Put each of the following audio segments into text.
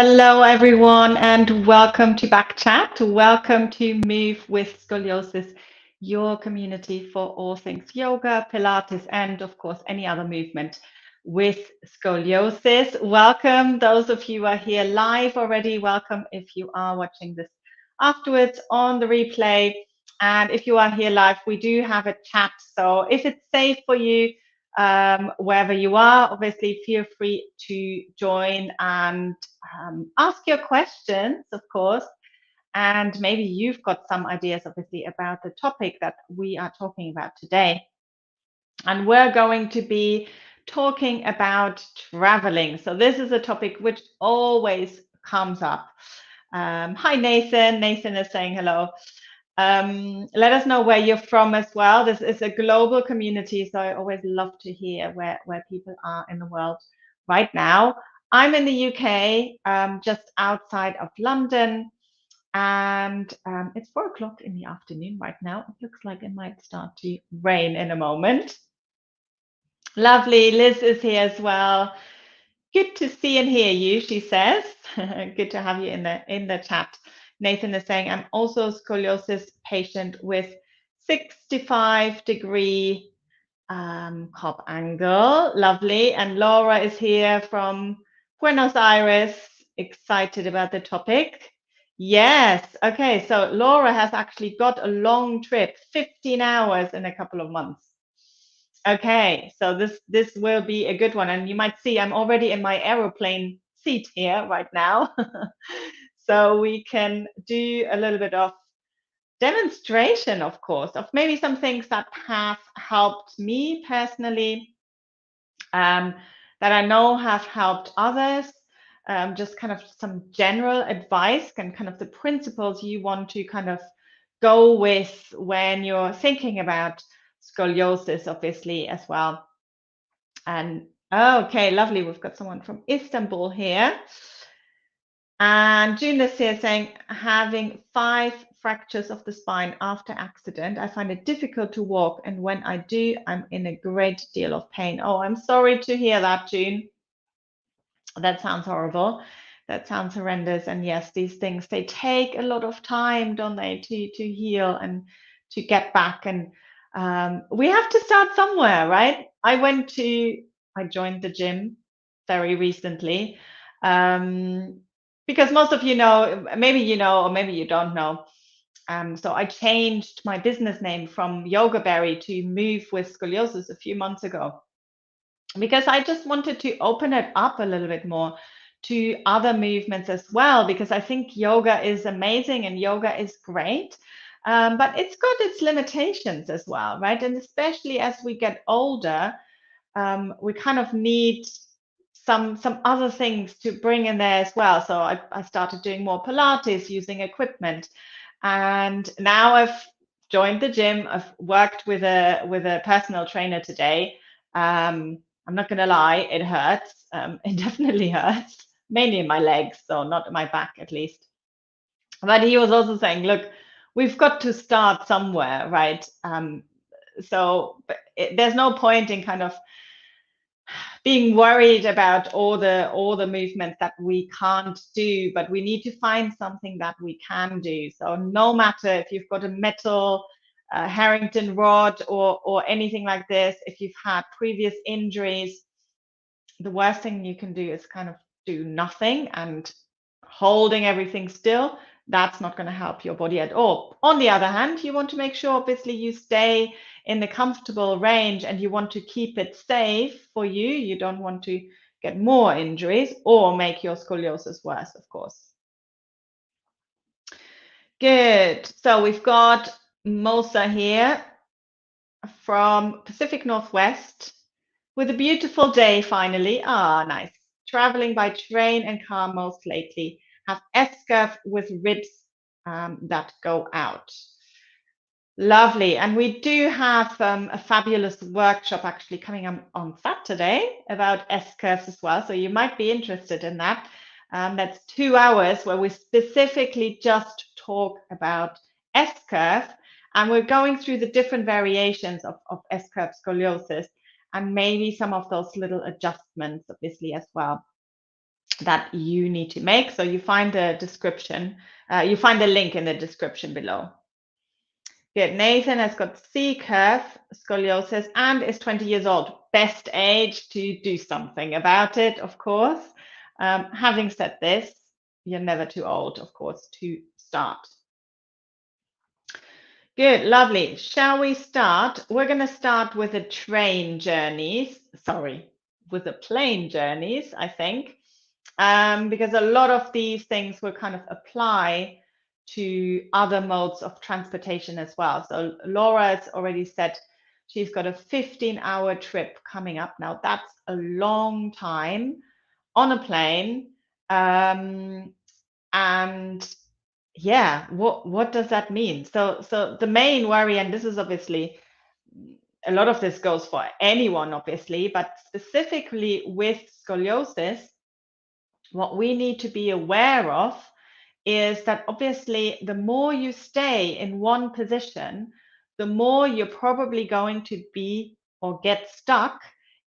Hello, everyone, and welcome to Back Chat. Welcome to Move with Scoliosis, your community for all things yoga, Pilates, and of course, any other movement with scoliosis. Welcome, those of you who are here live already. Welcome if you are watching this afterwards on the replay. And if you are here live, we do have a chat. So if it's safe for you, wherever you are, obviously feel free to join and ask your questions, of course. And maybe you've got some ideas, obviously, about the topic that we are talking about today. And we're going to be talking about traveling. So this is a topic which always comes up. Hi, Nathan. Nathan is saying hello. Let us know where you're from as well. This is a global community, so I always love to hear where people are in the world right now. I'm in the UK, just outside of London, and it's 4 o'clock in the afternoon right now. It looks like it might start to rain in a moment. Lovely. Liz is here as well. Good to see and hear you, she says. Good to have you in the chat. Nathan is saying, I'm also a scoliosis patient with 65-degree Cobb angle. Lovely. And Laura is here from Buenos Aires, excited about the topic. Yes. Okay. So Laura has actually got a long trip, 15 hours in a couple of months. Okay, so this will be a good one. And you might see I'm already in my aeroplane seat here right now. So we can do a little bit of demonstration, of course, of maybe some things that have helped me personally, that I know have helped others. Just kind of some general advice and kind of the principles you want to kind of go with when you're thinking about scoliosis, obviously, as well. And okay, lovely. We've got someone from Istanbul here. And June is here saying, having 5 fractures of the spine after accident, I find it difficult to walk. And when I do, I'm in a great deal of pain. Oh, I'm sorry to hear that, June. That sounds horrible. That sounds horrendous. And yes, these things, they take a lot of time, don't they, to heal and to get back. And we have to start somewhere, right? I joined the gym very recently, because most of you know, or maybe you don't know. So I changed my business name from Yogaberry to Move with Scoliosis a few months ago, because I just wanted to open it up a little bit more to other movements as well, because I think yoga is amazing and yoga is great. But it's got its limitations as well, right? And especially as we get older, we kind of need some other things to bring in there as well. So I started doing more Pilates using equipment, and now I've joined the gym. I've worked with a personal trainer today. I'm not gonna lie, it hurts. It definitely hurts, mainly in my legs, so not in my back at least. But he was also saying, look, we've got to start somewhere, right? There's no point in kind of being worried about all the movements that we can't do, but we need to find something that we can do. So no matter if you've got a metal Harrington rod or anything like this, if you've had previous injuries, the worst thing you can do is kind of do nothing and holding everything still. That's not going to help your body at all. On the other hand, you want to make sure, obviously, you stay in the comfortable range and you want to keep it safe for you. You don't want to get more injuries or make your scoliosis worse, of course. Good. So we've got Mosa here from Pacific Northwest with a beautiful day finally. Ah, nice. Traveling by train and car most lately. Have S curve with ribs that go out. Lovely. And we do have a fabulous workshop actually coming on Saturday about S curves as well. So you might be interested in that. That's 2 hours where we specifically just talk about S curve. And we're going through the different variations of S curve scoliosis and maybe some of those little adjustments, obviously, as well. that you need to make. So you find the description, you find the link in the description below. Good. Nathan has got C curve scoliosis and is 20 years old. Best age to do something about it, of course. Having said this, you're never too old, of course, to start. Good, lovely. Shall we start? We're going to start with the train journeys. Sorry, with the plane journeys, I think, because a lot of these things will kind of apply to other modes of transportation as well. So Laura has already said she's got a 15-hour trip coming up. Now, that's a long time on a plane. And yeah, what does that mean? So the main worry, and this is obviously a lot of this goes for anyone, obviously, but specifically with scoliosis, what we need to be aware of is that obviously the more you stay in one position, the more you're probably going to be or get stuck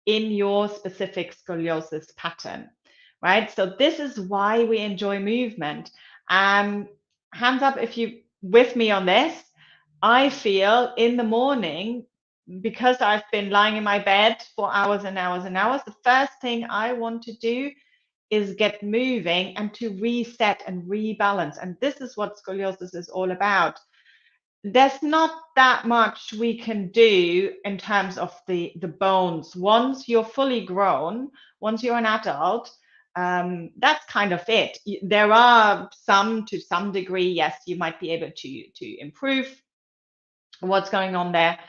in your specific scoliosis pattern, right? So this is why we enjoy movement. Hands up if you with me on this. I feel in the morning, because I've been lying in my bed for hours and hours and hours, the first thing I want to do is get moving and to reset and rebalance. And this is what scoliosis is all about. There's not that much we can do in terms of the bones. Once you're fully grown, once you're an adult, that's kind of it. There are some, to some degree, yes, you might be able to improve what's going on there.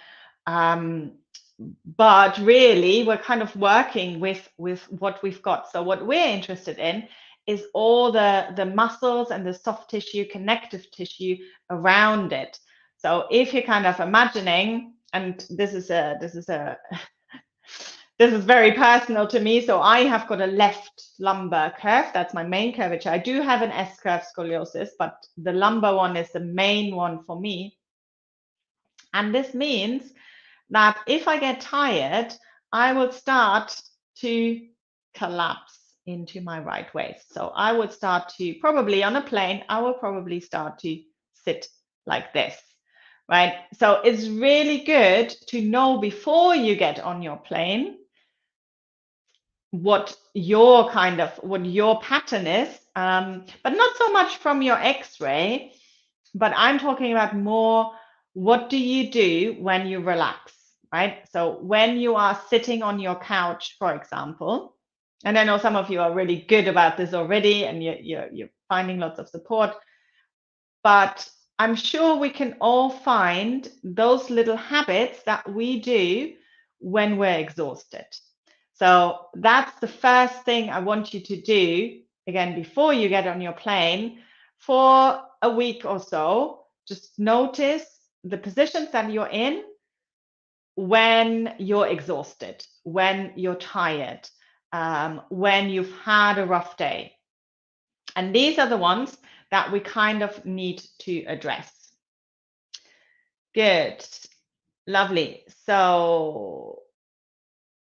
But really, we're kind of working with what we've got. So what we're interested in is all the muscles and the soft tissue, connective tissue around it. So if you're kind of imagining, and this is this is very personal to me. So I have got a left lumbar curve. That's my main curvature. I do have an S curve scoliosis, but the lumbar one is the main one for me. And this means that if I get tired, I will start to collapse into my right waist. So I would start to probably on a plane, I will probably start to sit like this, right? So it's really good to know before you get on your plane what your pattern is, but not so much from your x-ray, but I'm talking about more, what do you do when you relax, right? So when you are sitting on your couch, for example, and I know some of you are really good about this already and you're finding lots of support, but I'm sure we can all find those little habits that we do when we're exhausted. So that's the first thing I want you to do, again, before you get on your plane for a week or so. Just notice the positions that you're in when you're exhausted, when you're tired, when you've had a rough day. And these are the ones that we kind of need to address. Good. Lovely. So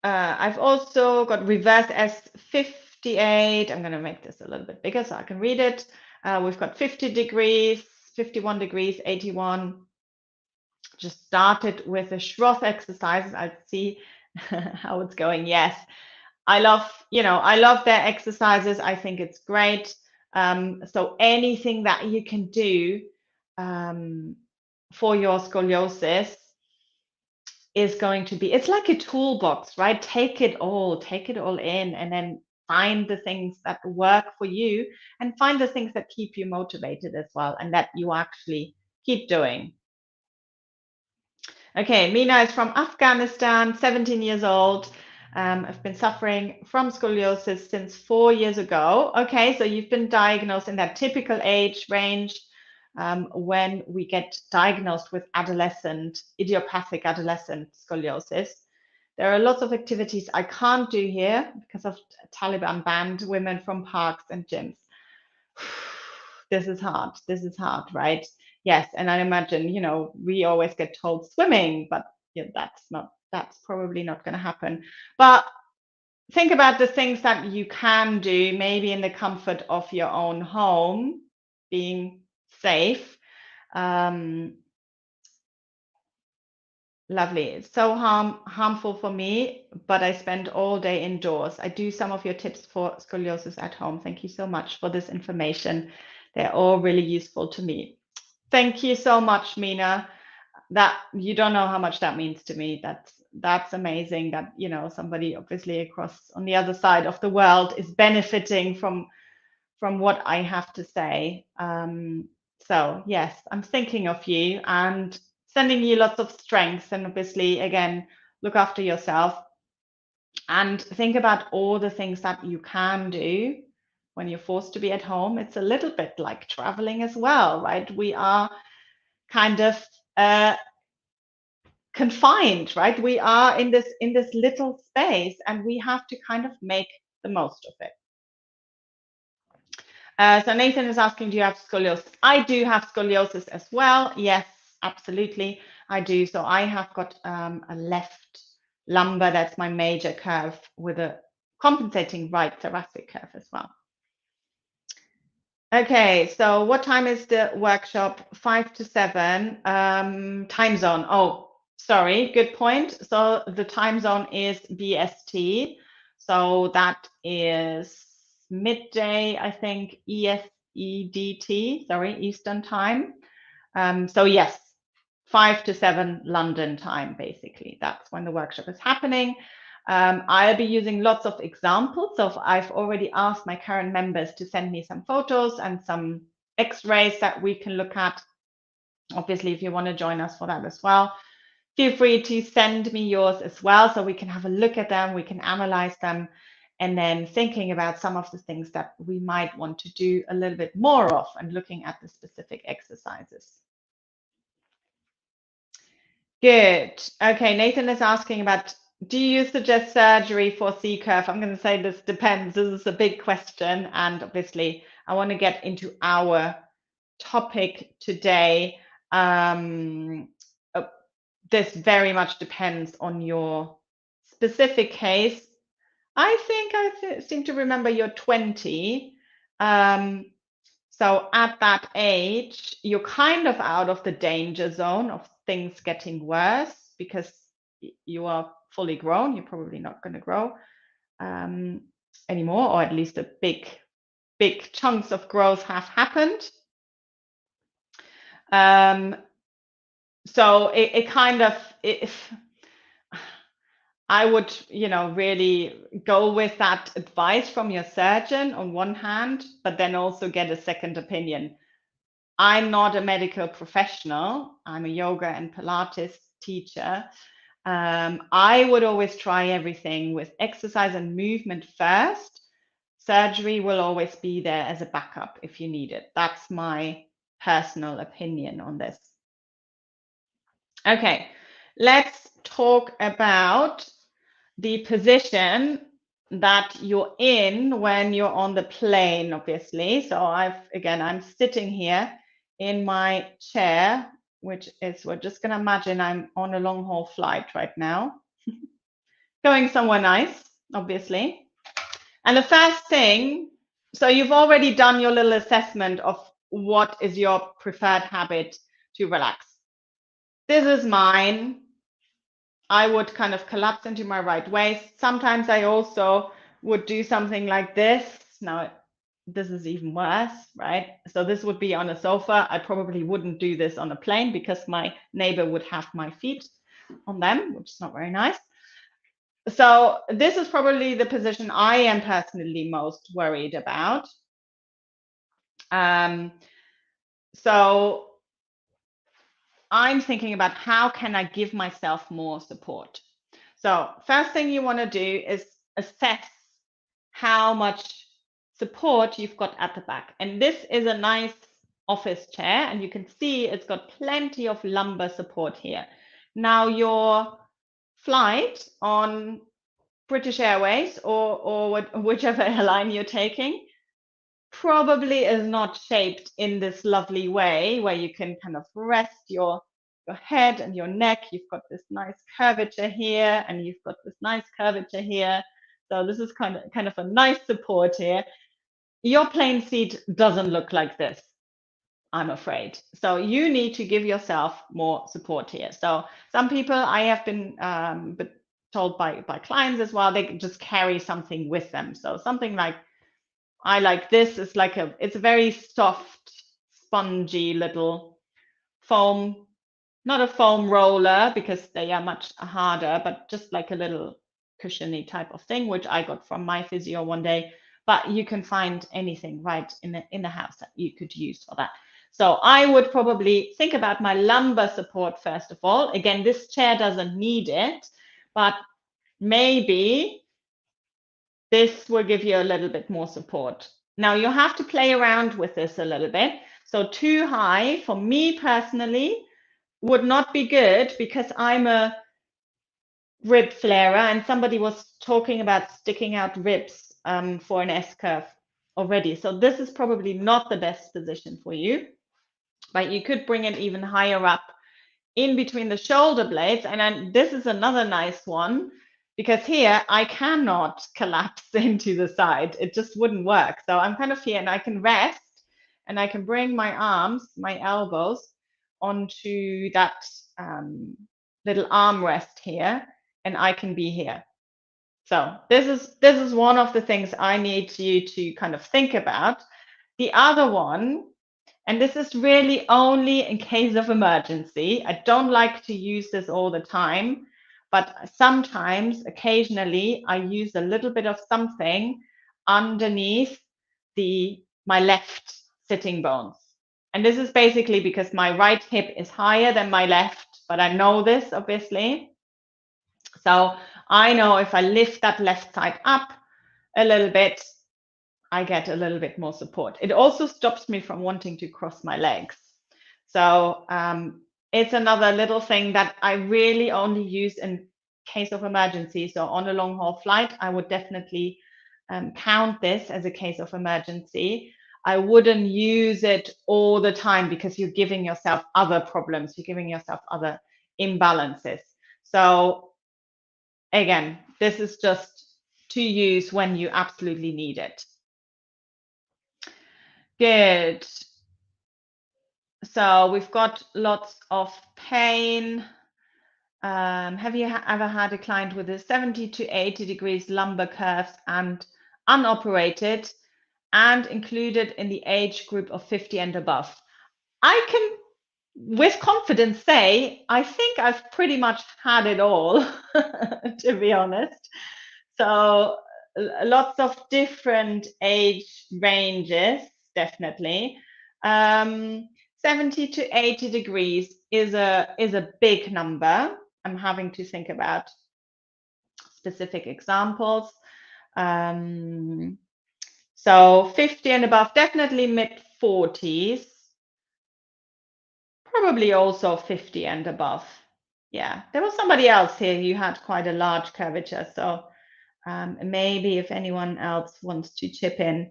I've also got reverse S58. I'm going to make this a little bit bigger so I can read it. We've got 50 degrees, 51 degrees, 81. Just started with the Schroth exercises. I'll see how it's going. Yes, I love their exercises. I think it's great. So anything that you can do for your scoliosis is going to be, it's like a toolbox, right? Take it all in, and then find the things that work for you and find the things that keep you motivated as well and that you actually keep doing. Okay, Mina is from Afghanistan, 17 years old. I've been suffering from scoliosis since 4 years ago. Okay, so you've been diagnosed in that typical age range when we get diagnosed with idiopathic adolescent scoliosis. There are lots of activities I can't do here because of Taliban banned women from parks and gyms. This is hard. This is hard, right? Yes, and I imagine, we always get told swimming, but that's probably not going to happen. But think about the things that you can do, maybe in the comfort of your own home, being safe. Lovely. It's so harmful for me, but I spend all day indoors. I do some of your tips for scoliosis at home. Thank you so much for this information. They're all really useful to me. Thank you so much, Mina. That you don't know how much that means to me. That's amazing that, you know, somebody obviously across on the other side of the world is benefiting from what I have to say. So yes, I'm thinking of you and sending you lots of strength. And obviously, again, look after yourself and think about all the things that you can do when you're forced to be at home. It's a little bit like traveling as well, right? We are kind of confined, right? We are in this little space, and we have to kind of make the most of it. So Nathan is asking, do you have scoliosis? I do have scoliosis as well. Yes, absolutely, I do. So I have got a left lumbar, that's my major curve, with a compensating right thoracic curve as well. Okay, so what time is the workshop? 5 to 7. Time zone. Oh, sorry, good point. So the time zone is BST. So that is midday, I think, EST, sorry, Eastern time. So yes, 5 to 7 London time, basically. That's when the workshop is happening. I'll be using lots of examples. So I've already asked my current members to send me some photos and some x-rays that we can look at. Obviously, if you want to join us for that as well, feel free to send me yours as well so we can have a look at them, we can analyze them, and then thinking about some of the things that we might want to do a little bit more of and looking at the specific exercises. Good. Okay, Nathan is asking about, do you suggest surgery for C curve? I'm going to say this depends. This is a big question, and obviously I want to get into our topic today. This very much depends on your specific case. I think I seem to remember you're 20. So at that age, you're kind of out of the danger zone of things getting worse because you are fully grown. You're probably not going to grow anymore, or at least a big chunks of growth have happened. So it kind of, if I would, you know, really go with that advice from your surgeon on one hand, but then also get a second opinion. I'm not a medical professional. I'm a yoga and Pilates teacher. I would always try everything with exercise and movement first. Surgery will always be there as a backup if you need it. That's my personal opinion on this. Okay, let's talk about the position that you're in when you're on the plane, obviously. So I'm sitting here in my chair, which is, we're just going to imagine I'm on a long haul flight right now, going somewhere nice, obviously. And the first thing, so you've already done your little assessment of what is your preferred habit to relax. This is mine. I would kind of collapse into my right waist. Sometimes I also would do something like this. Now, this is even worse, right? So this would be on a sofa. I probably wouldn't do this on a plane because my neighbor would have my feet on them, which is not very nice. So this is probably the position I am personally most worried about. So I'm thinking about how can I give myself more support. So first thing you want to do is assess how much support you've got at the back. And this is a nice office chair, and you can see it's got plenty of lumbar support here. Now your flight on British Airways or whichever airline you're taking probably is not shaped in this lovely way where you can kind of rest your head and your neck. You've got this nice curvature here, and you've got this nice curvature here. So this is kind of a nice support here. Your plane seat doesn't look like this, I'm afraid. So you need to give yourself more support here. So some people, I have been told by clients as well, they just carry something with them. So something like, I like this, is like it's a very soft, spongy little foam, not a foam roller because they are much harder, but just like a little cushiony type of thing, which I got from my physio one day. But you can find anything right in the house that you could use for that. So I would probably think about my lumbar support first of all. Again, this chair doesn't need it, but maybe this will give you a little bit more support. Now you have to play around with this a little bit. So too high for me personally would not be good because I'm a rib flarer, and somebody was talking about sticking out ribs for an S curve already. So this is probably not the best position for you, but you could bring it even higher up in between the shoulder blades. And then this is another nice one because here I cannot collapse into the side. It just wouldn't work. So I'm kind of here and I can rest and I can bring my arms, my elbows onto that little armrest here, and I can be here. So this is one of the things I need you to kind of think about. The other one, and this is really only in case of emergency. I don't like to use this all the time, but sometimes, occasionally, I use a little bit of something underneath my left sitting bones. And this is basically because my right hip is higher than my left, but I know this obviously. So I know if I lift that left side up a little bit, I get a little bit more support. It also stops me from wanting to cross my legs. So it's another little thing that I really only use in case of emergency. So on a long haul flight, I would definitely count this as a case of emergency. I wouldn't use it all the time because you're giving yourself other problems. You're giving yourself other imbalances. So again, this is just to use when you absolutely need it. Good. So we've got lots of pain. Have you ever had a client with a 70 to 80 degrees lumbar curves and unoperated and included in the age group of 50 and above? I can with confidence say, I think I've pretty much had it all, to be honest. So lots of different age ranges, definitely. 70 to 80 degrees is a big number. I'm having to think about specific examples. So 50 and above, definitely mid 40s. Probably also 50 and above. Yeah, there was somebody else here who had quite a large curvature. So maybe if anyone else wants to chip in,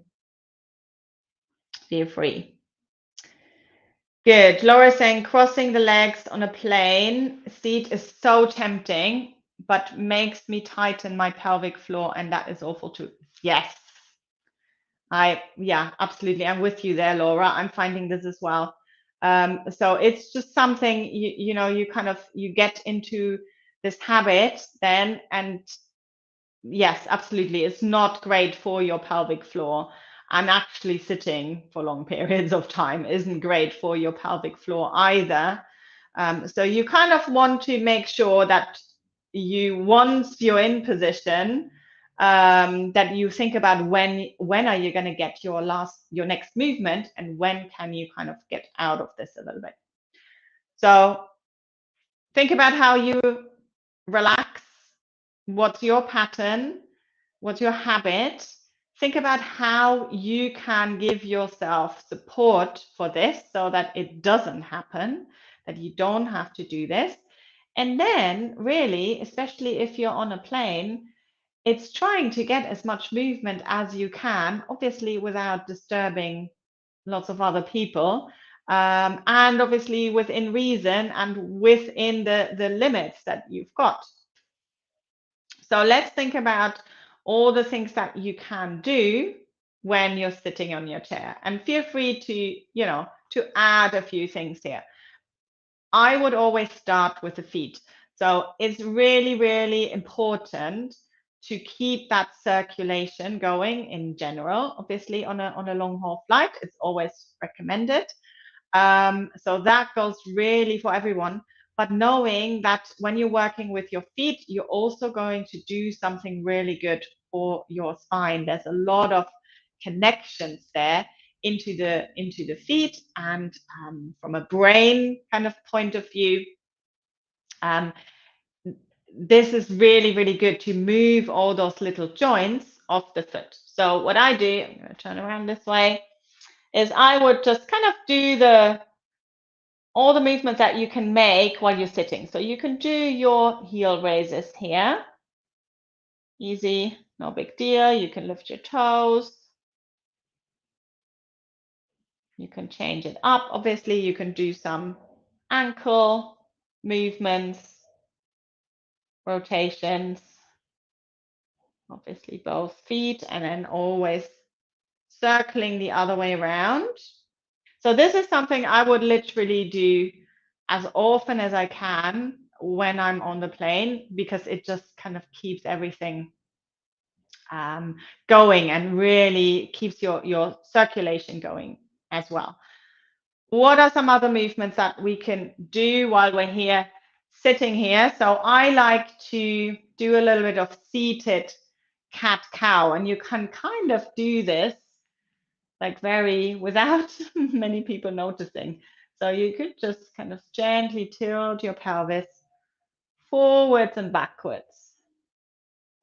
feel free. Good. Laura saying crossing the legs on a plane seat is so tempting, but makes me tighten my pelvic floor, and that is awful too. Yes. Yeah, absolutely. I'm with you there, Laura. I'm finding this as well. So it's just something you know, you get into this habit then, and yes, absolutely, it's not great for your pelvic floor. And actually sitting for long periods of time isn't great for your pelvic floor either. So you kind of want to make sure that once you're in position, that you think about when are you going to get your next movement, and when can you kind of get out of this a little bit. So think about how you relax. What's your pattern? What's your habit? Think about how you can give yourself support for this so that it doesn't happen, that you don't have to do this. And then really, especially if you're on a plane, it's trying to get as much movement as you can, obviously without disturbing lots of other people, and obviously within reason and within the limits that you've got. So let's think about all the things that you can do when you're sitting on your chair. And feel free to, to add a few things here. I would always start with the feet. So it's really, really important to keep that circulation going in general. Obviously, on a long haul flight, it's always recommended. So that goes really for everyone. But knowing that when you're working with your feet, you're also going to do something really good for your spine. There's a lot of connections there into the feet, and from a brain kind of point of view, um, this is really, really good to move all those little joints of the foot. So what I do, I'm going to turn around this way, is I would just kind of do all the movements that you can make while you're sitting. So you can do your heel raises here. Easy, no big deal. You can lift your toes. You can change it up. Obviously, you can do some ankle movements, rotations, obviously both feet, and then always circling the other way around. So this is something I would literally do as often as I can when I'm on the plane, because it just kind of keeps everything going and really keeps your circulation going as well. What are some other movements that we can do while we're here, sitting here? So I like to do a little bit of seated cat-cow, and you can kind of do this like without many people noticing. So you could just kind of gently tilt your pelvis forwards and backwards.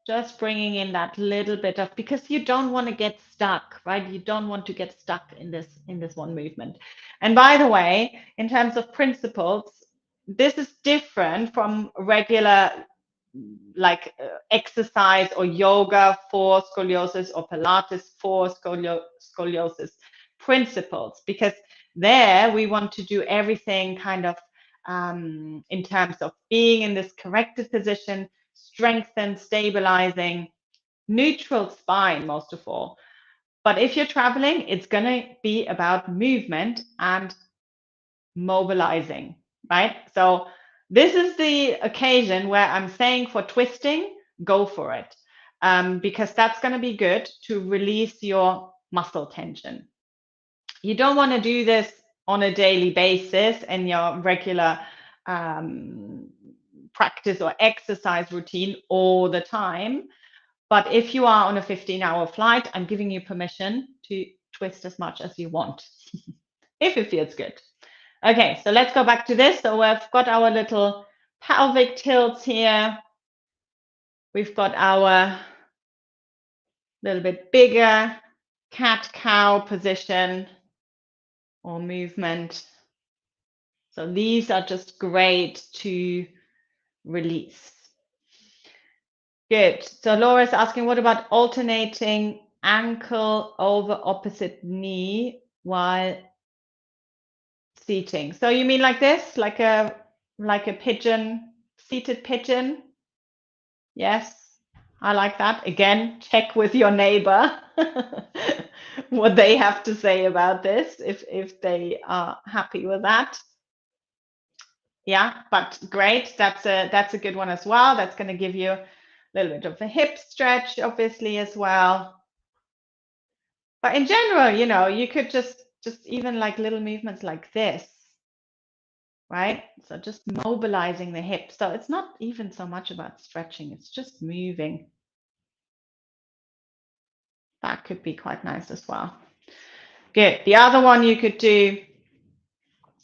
Just bringing in that little bit of, because you don't want to get stuck, right? You don't want to get stuck in this one movement. And by the way, in terms of principles, this is different from regular like exercise or yoga for scoliosis or Pilates for scoliosis principles, because there we want to do everything kind of in terms of being in this corrected position, strengthen, stabilizing, neutral spine most of all. But if you're traveling, it's going to be about movement and mobilizing, right? So this is the occasion where I'm saying for twisting, go for it, because that's going to be good to release your muscle tension. You don't want to do this on a daily basis in your regular practice or exercise routine all the time. But if you are on a 15-hour flight, I'm giving you permission to twist as much as you want, if it feels good. Okay, so let's go back to this. So we've got our little pelvic tilts here. We've got our little bit bigger cat-cow position or movement. So these are just great to release. Good. So Laura's asking, what about alternating ankle over opposite knee while seating? So you mean like this, like a pigeon, seated pigeon? Yes, I like that. Again, check with your neighbor what they have to say about this, if they are happy with that. Yeah, but great. That's a good one as well. That's going to give you a little bit of a hip stretch, obviously, as well. But in general, you could just even like little movements like this, right? So just mobilizing the hips. So it's not even so much about stretching, it's just moving. That could be quite nice as well. Good. The other one you could do,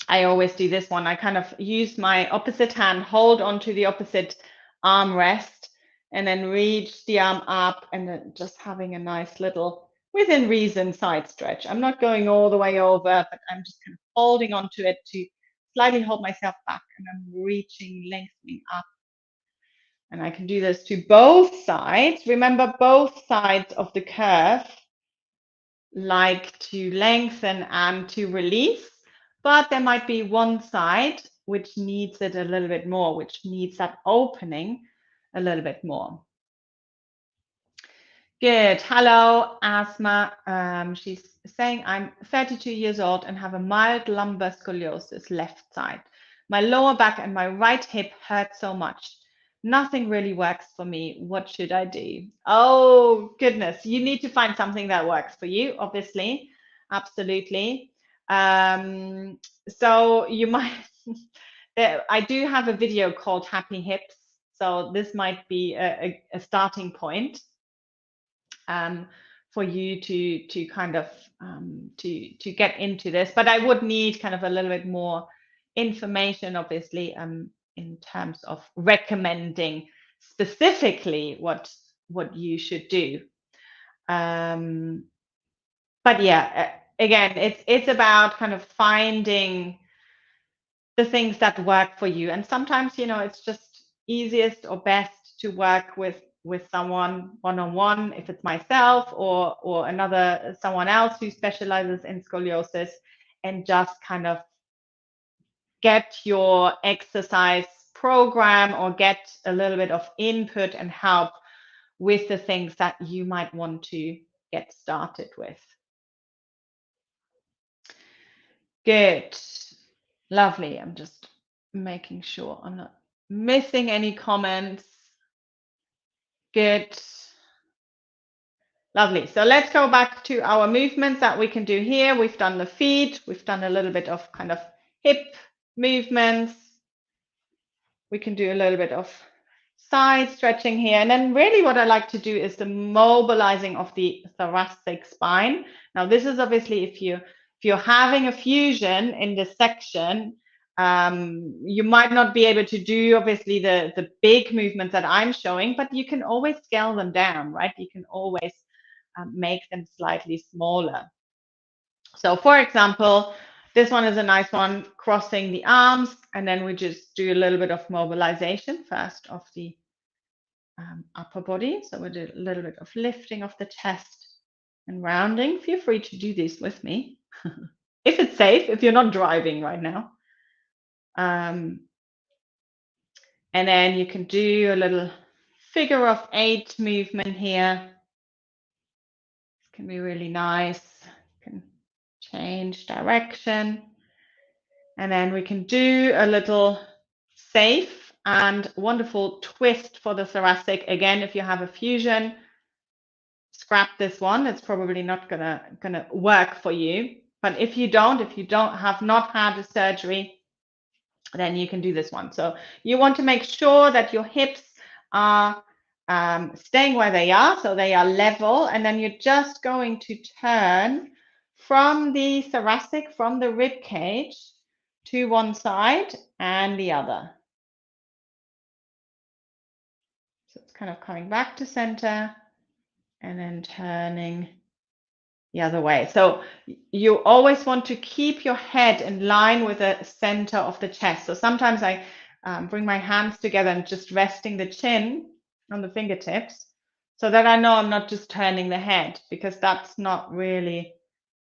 I always do this one. I kind of use my opposite hand, hold onto the opposite armrest, and then reach the arm up, and then just having a nice little, within reason, side stretch. I'm not going all the way over, but I'm just kind of holding onto it to slightly hold myself back, and I'm reaching, lengthening up. And I can do this to both sides. Remember, both sides of the curve like to lengthen and to release, but there might be one side which needs it a little bit more, which needs that opening a little bit more. Good. Hello, Asma. She's saying, I'm 32 years old and have a mild lumbar scoliosis left side. My lower back and my right hip hurt so much. Nothing really works for me. What should I do? Oh, goodness. You need to find something that works for you, obviously. Absolutely. So you might, I do have a video called Happy Hips. So this might be a starting point for you to kind of to get into this. But I would need kind of a little bit more information, obviously, in terms of recommending specifically what you should do. But yeah, again, it's about kind of finding the things that work for you. And sometimes, it's just easiest or best to work with someone one-on-one, if it's myself or another someone else who specializes in scoliosis, and just kind of get your exercise program or get a little bit of input and help with the things that you might want to get started with. Good. Lovely. I'm just making sure I'm not missing any comments. Good. Lovely. So let's go back to our movements that we can do here. We've done the feet. We've done a little bit of kind of hip movements. We can do a little bit of side stretching here. And then really what I like to do is the mobilizing of the thoracic spine. Now, this is obviously if you're having a fusion in this section, you might not be able to do obviously the big movements that I'm showing, but you can always scale them down, right? You can always make them slightly smaller. So for example, this one is a nice one, crossing the arms, and then we just do a little bit of mobilization first of the upper body. So we do a little bit of lifting of the chest and rounding. Feel free to do this with me if it's safe, if you're not driving right now. And then you can do a little figure of 8 movement here. This can be really nice. You can change direction. And then we can do a little safe and wonderful twist for the thoracic. Again, if you have a fusion, scrap this one. It's probably not gonna work for you. But if you have not had a surgery, then you can do this one. So you want to make sure that your hips are staying where they are, so they are level, and then you're just going to turn from the thoracic, from the rib cage, to one side and the other. So it's kind of coming back to center and then turning the other way. So you always want to keep your head in line with the center of the chest. So sometimes I bring my hands together and just resting the chin on the fingertips so that I know I'm not just turning the head, because that's not really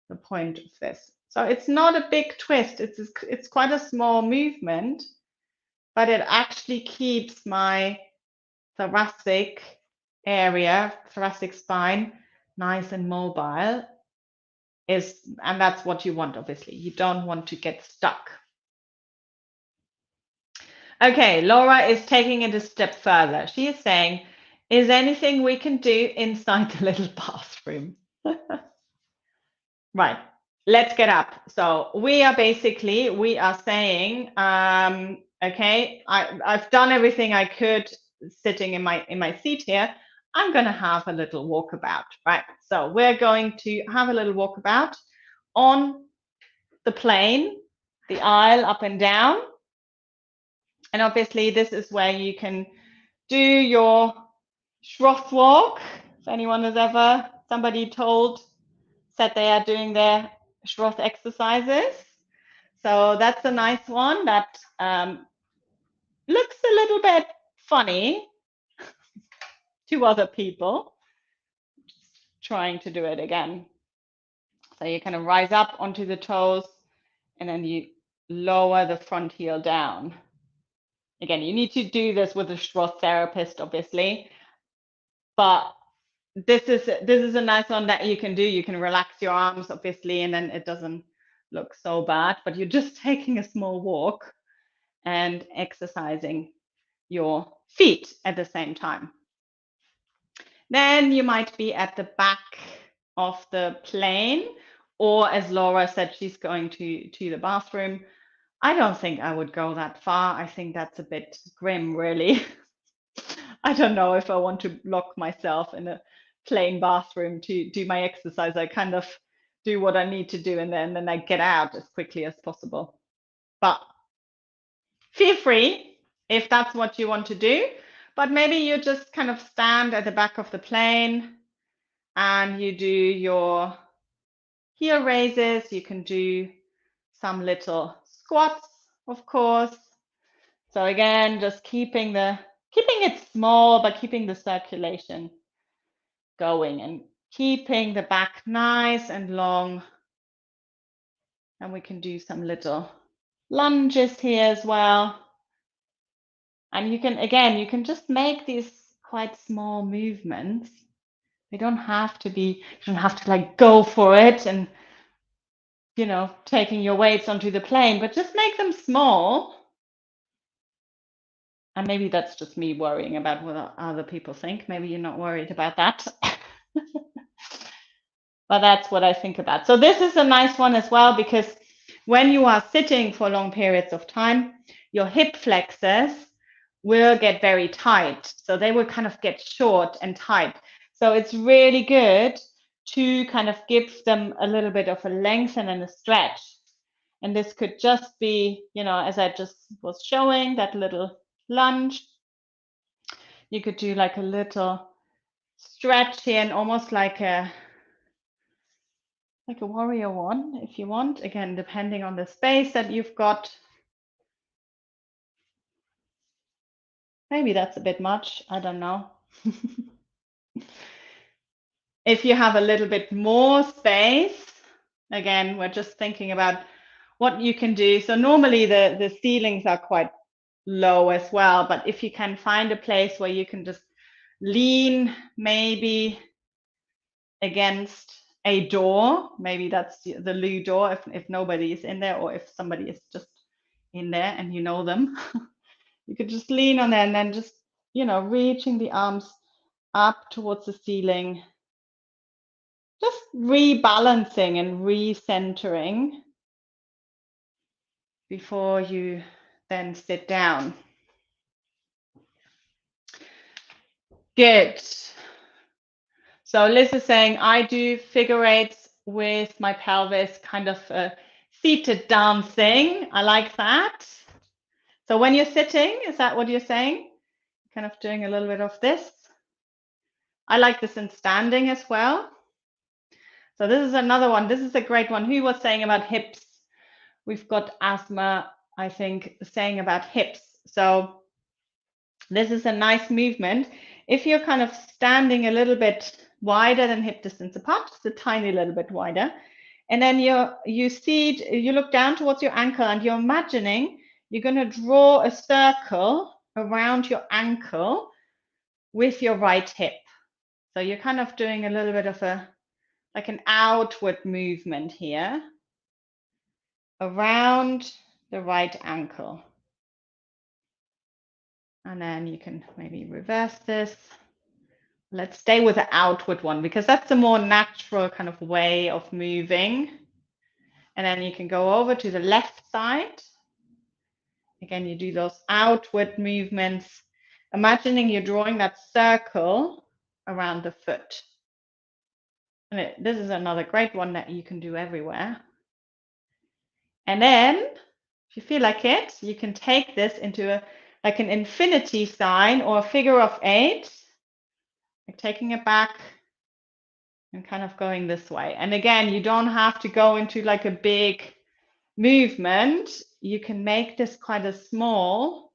the point of this. So it's not a big twist. It's quite a small movement, but it actually keeps my thoracic area, thoracic spine, nice and mobile. And that's what you want, obviously. You don't want to get stuck. Okay, Laura is taking it a step further. She is saying, is anything we can do inside the little bathroom? Right, let's get up. So we are saying, okay, I've done everything I could sitting in my seat here. I'm going to have a little walkabout, right? So we're going to have a little walkabout on the plane, the aisle up and down. And obviously this is where you can do your Schroth walk. If anyone has ever, somebody said they are doing their Schroth exercises. So that's a nice one that looks a little bit funny to other people. Just trying to do it again. So you kind of rise up onto the toes and then you lower the front heel down. Again, you need to do this with a Schroth therapist, obviously, but this is a nice one that you can do. You can relax your arms, obviously, and then it doesn't look so bad, but you're just taking a small walk and exercising your feet at the same time. Then you might be at the back of the plane, or as Laura said, she's going to the bathroom. I don't think I would go that far. I think that's a bit grim, really. I don't know if I want to lock myself in a plain bathroom to do my exercise. I kind of do what I need to do, and then I get out as quickly as possible. But feel free if that's what you want to do. But maybe you just kind of stand at the back of the plane and you do your heel raises. You can do some little squats, of course. So again, just keeping it small, but keeping the circulation going and keeping the back nice and long. And we can do some little lunges here as well. And you can just make these quite small movements. They don't have to be, you don't have to like go for it and, taking your weights onto the plane, but just make them small. And maybe that's just me worrying about what other people think. Maybe you're not worried about that. But that's what I think about. So this is a nice one as well, because when you are sitting for long periods of time, your hip flexors will get very tight. So they will kind of get short and tight. So it's really good to kind of give them a little bit of a lengthen and a stretch. And this could just be, as I just was showing, that little lunge. You could do like a little stretch here and almost like a warrior one if you want, again depending on the space that you've got. Maybe that's a bit much, I don't know. If you have a little bit more space, again we're just thinking about what you can do. So normally the ceilings are quite low as well, but if you can find a place where you can just lean maybe against a door, maybe that's the loo door if nobody is in there, or if somebody is just in there and you know them. You could just lean on there and then just, reaching the arms up towards the ceiling, just rebalancing and recentering before you then sit down. Good. So Liz is saying, I do figure eights with my pelvis, kind of seated dancing. I like that. So when you're sitting, is that what you're saying? Kind of doing a little bit of this. I like this in standing as well. So this is another one. This is a great one. Who was saying about hips? We've got Asthma, I think, saying about hips. So this is a nice movement. If you're kind of standing a little bit wider than hip distance apart, just a tiny little bit wider, and then you look down towards your ankle and you're imagining you're going to draw a circle around your ankle with your right hip. So you're kind of doing a little bit of like an outward movement here around the right ankle. And then you can maybe reverse this. Let's stay with the outward one because that's a more natural kind of way of moving. And then you can go over to the left side. Again, you do those outward movements, imagining you're drawing that circle around the foot. And this is another great one that you can do everywhere. And then, if you feel like it, you can take this into like an infinity sign or a figure of 8, like taking it back and kind of going this way. And again, you don't have to go into like a big movement. You can make this quite a small.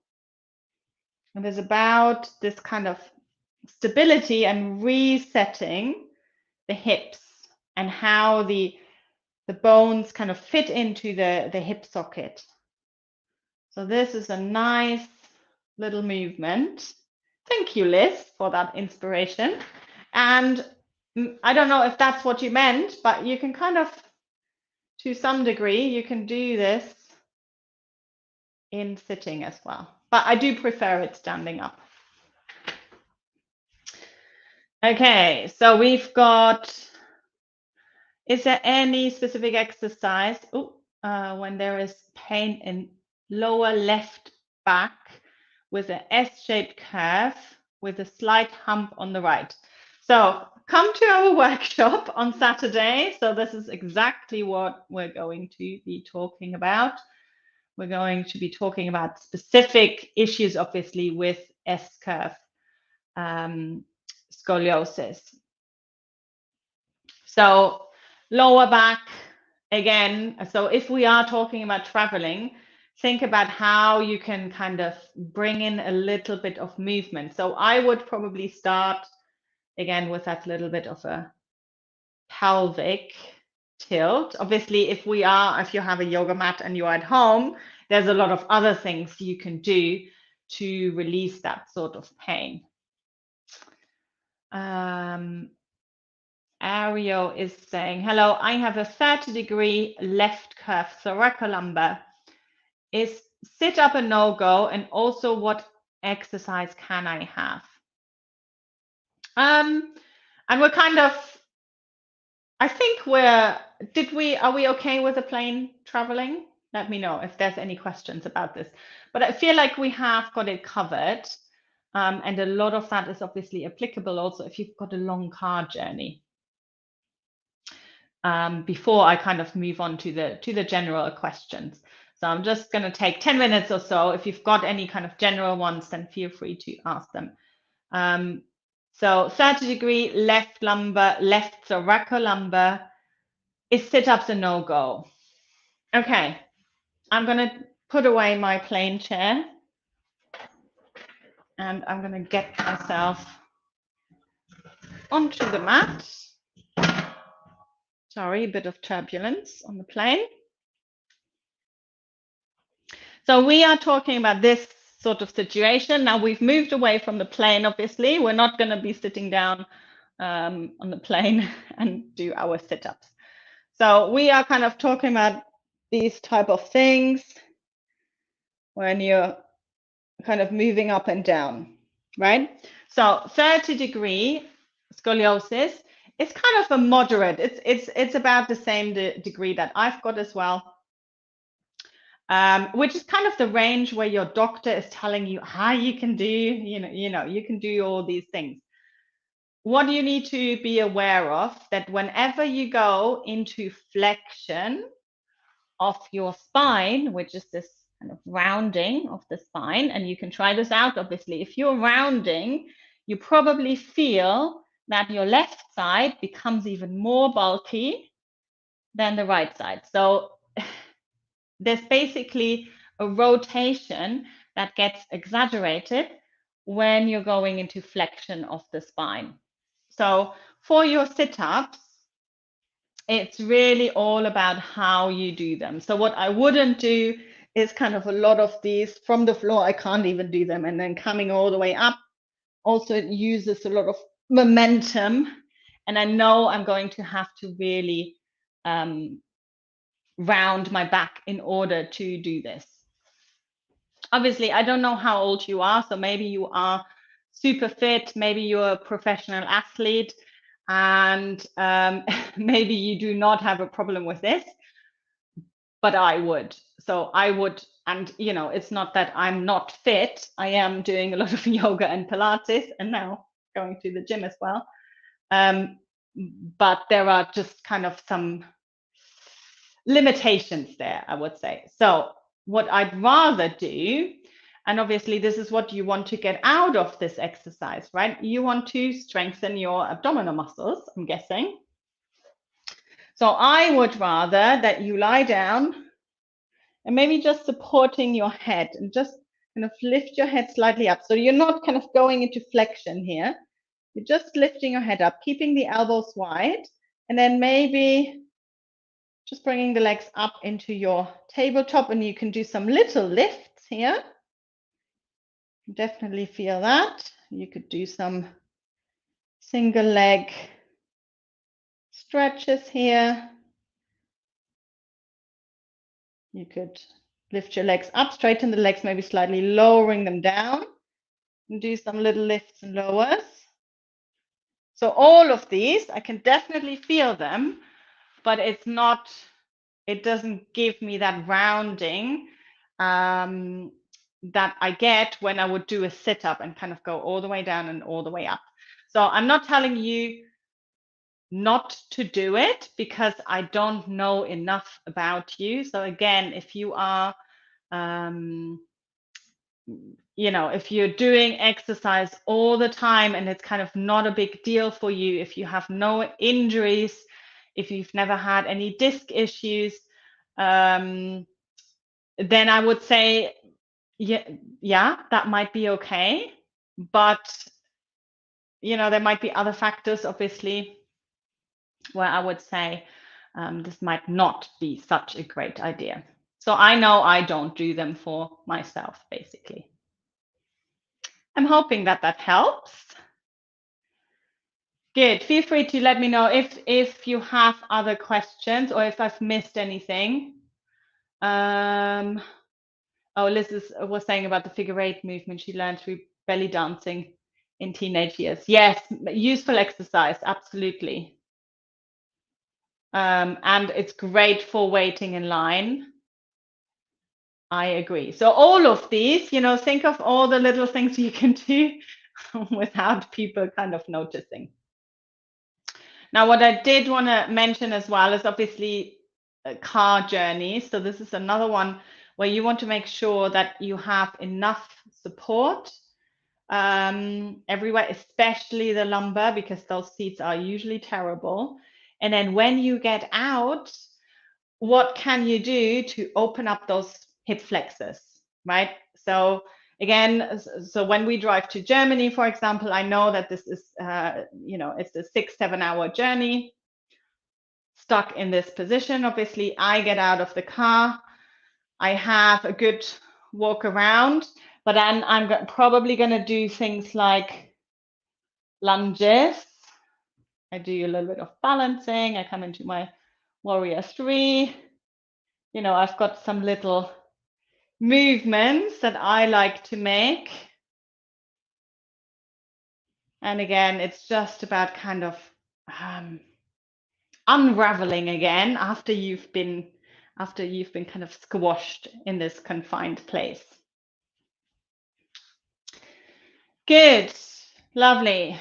And there's about this kind of stability and resetting the hips and how the bones kind of fit into the hip socket. So this is a nice little movement. Thank you, Liz, for that inspiration. And I don't know if that's what you meant, but you can kind of, to some degree, you can do this in sitting as well. But I do prefer it standing up. Okay, so we've got, is there any specific exercise when there is pain in lower left back with an S-shaped curve with a slight hump on the right? So come to our workshop on Saturday. So this is exactly what we're going to be talking about. We're going to be talking about specific issues, obviously, with S-curve scoliosis. So lower back, again, so if we are talking about traveling, think about how you can kind of bring in a little bit of movement. So I would probably start, again, with that little bit of a pelvic tilt. Obviously, if you have a yoga mat and you're at home, there's a lot of other things you can do to release that sort of pain. Ario is saying, hello, I have a 30-degree left curve thoracolumbar. Is sit up a no-go? And also, what exercise can I have? And we're kind of, I think are we okay with the plane traveling? Let me know if there's any questions about this. But I feel like we have got it covered. And a lot of that is obviously applicable also if you've got a long car journey. Before I kind of move on to the general questions. So I'm just going to take 10 minutes or so. If you've got any kind of general ones, then feel free to ask them. So 30-degree left lumbar, left thoracolumbar. Is sit-ups a no-go? Okay, I'm going to put away my plain chair and I'm going to get myself onto the mat. Sorry, a bit of turbulence on the plane. So we are talking about this sort of situation. Now we've moved away from the plane, obviously. We're not going to be sitting down on the plane and do our sit-ups. So we are kind of talking about these type of things when you're kind of moving up and down, right? So 30-degree scoliosis is kind of a moderate. It's about the same degree that I've got as well. Which is kind of the range where your doctor is telling you how you can do, you can do all these things. What you need to be aware of that whenever you go into flexion of your spine, which is this kind of rounding of the spine, and you can try this out, obviously. If you're rounding, you probably feel that your left side becomes even more bulky than the right side. So there's basically a rotation that gets exaggerated when you're going into flexion of the spine. So for your sit-ups, it's really all about how you do them. So what I wouldn't do is kind of a lot of these from the floor. I can't even do them. And then coming all the way up, also it uses a lot of momentum. And I know I'm going to have to really round my back in order to do this. Obviously, I don't know how old you are, so maybe you are super fit, maybe you're a professional athlete, and maybe you do not have a problem with this, but I would. So I would, and it's not that I'm not fit. I am doing a lot of yoga and Pilates, and now going to the gym as well. But there are just kind of some limitations there, I would say. So what I'd rather do, and obviously this is what you want to get out of this exercise, right? You want to strengthen your abdominal muscles, I'm guessing. So I would rather that you lie down and maybe just supporting your head and just kind of lift your head slightly up. So you're not kind of going into flexion here. You're just lifting your head up, keeping the elbows wide, and then maybe just bringing the legs up into your tabletop, and you can do some little lifts here. Definitely feel that. You could do some single leg stretches here. You could lift your legs up, straighten the legs, maybe slightly lowering them down, and do some little lifts and lowers. So all of these, I can definitely feel them, but it's not, it doesn't give me that rounding that I get when I would do a sit-up and kind of go all the way down and all the way up. So I'm not telling you not to do it because I don't know enough about you. So again, if you are, you know, if you're doing exercise all the time and it's kind of not a big deal for you, if you have no injuries, if you've never had any disc issues, then I would say, yeah, that might be okay. But, you know, there might be other factors, obviously, where I would say this might not be such a great idea. So I know I don't do them for myself, basically. I'm hoping that that helps. Good. Feel free to let me know if you have other questions or if I've missed anything. Oh, Liz was saying about the figure eight movement she learned through belly dancing in teenage years. Yes, useful exercise, absolutely. And it's great for waiting in line. I agree. So all of these, you know, think of all the little things you can do without people kind of noticing. Now, what I did want to mention as well is obviously car journeys. So this is another one where you want to make sure that you have enough support everywhere, especially the lumbar, because those seats are usually terrible. And then when you get out, what can you do to open up those hip flexors, right? So again, so when we drive to Germany, for example, I know that this is, you know, it's a 6-7 hour journey, stuck in this position. Obviously, I get out of the car, I have a good walk around, but then I'm probably going to do things like lunges. I do a little bit of balancing. I come into my warrior 3. You know, I've got some little movements that I like to make. And again, it's just about kind of unraveling again after you've been kind of squashed in this confined place. Good, lovely.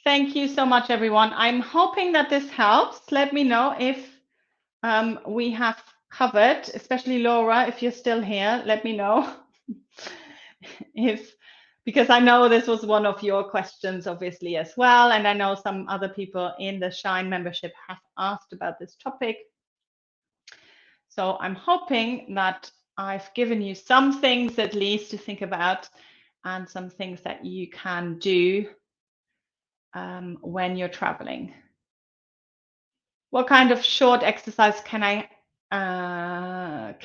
Thank you so much, everyone. I'm hoping that this helps. Let me know if we have covered, especially Laura, if you're still here, let me know. Because I know this was one of your questions, obviously, as well. And I know some other people in the Shine membership have asked about this topic. So I'm hoping that I've given you some things at least to think about and some things that you can do when you're traveling. What kind of short exercise can I have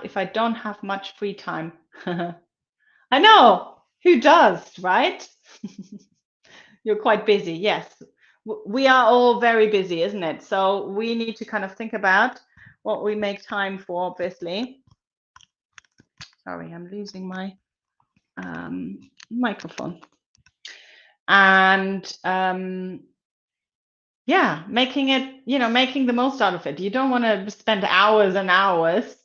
if I don't have much free time? I know, who does, right? You're quite busy, yes. We are all very busy, isn't it? So we need to kind of think about what we make time for, obviously. Sorry, I'm losing my microphone. And yeah, making it, you know, making the most out of it. You don't want to spend hours and hours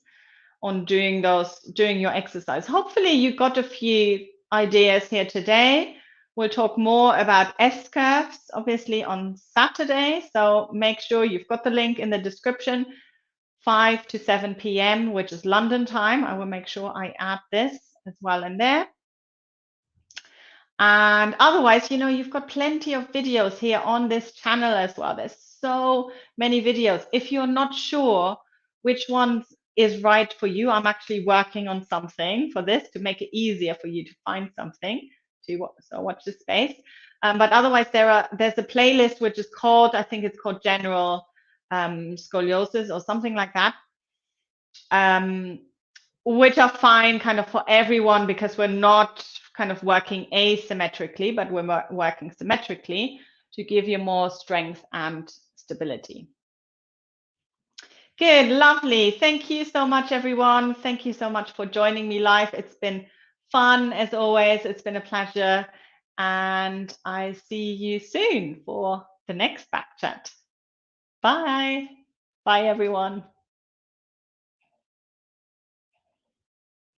on doing your exercise. Hopefully you got a few ideas here today. We'll talk more about S curves, obviously, on Saturday. So make sure you've got the link in the description, 5 to 7 p.m., which is London time. I will make sure I add this as well in there. And otherwise, you know, you've got plenty of videos here on this channel as well. There's so many videos. If you're not sure which ones is right for you, I'm actually working on something for this to make it easier for you to find something to watch the space. But otherwise, there's a playlist which is called, I think it's called General Scoliosis or something like that. which are fine kind of for everyone because we're not kind of working asymmetrically, but we're working symmetrically to give you more strength and stability. Good, lovely. Thank you so much, everyone. Thank you so much for joining me live. It's been fun as always. It's been a pleasure. And I see you soon for the next back chat. Bye. Bye, everyone.